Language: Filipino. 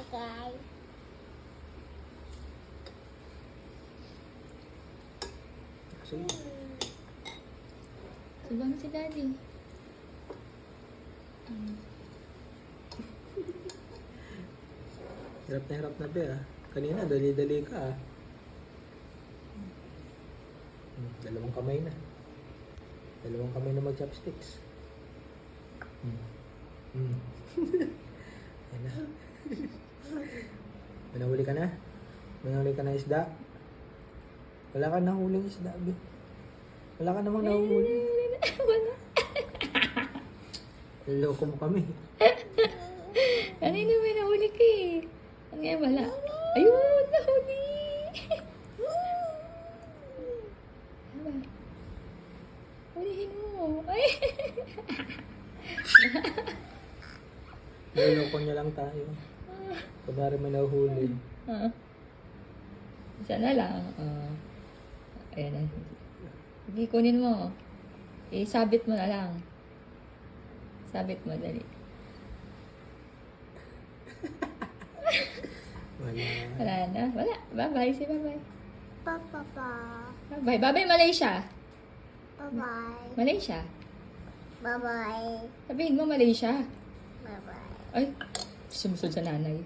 Okay. Sige. Subang si Daddy. Hirap na be ah. Kanina, dali-dali ka ah. Dalawang kamay na. Dalawang kamay na mag-chopsticks. Ayan na. May nahuli ka na? May nahuli ka na isda? Wala ka nahuling isda, be. Wala ka namang nahuli. Wala. Loko mo kami. Kanina may nahuli ka eh. Ano yan, wala? Ayun, nahuli! Diba? Hulihin mo. Ay! Niloko niya lang tayo. Kunwari may nahuli. Isa na lang. Ayan na. Sige, kunin mo. Sabit mo na lang. Sabit mo, dali. Wala. Wala na. Wala. Bye-bye. Say bye-bye. Papa. Bye-bye. Bye-bye, Malaysia. Bye-bye. Malaysia. Bye-bye. Sabihin mo, Malaysia. Bye-bye. Ay, sumusunod sa nanay.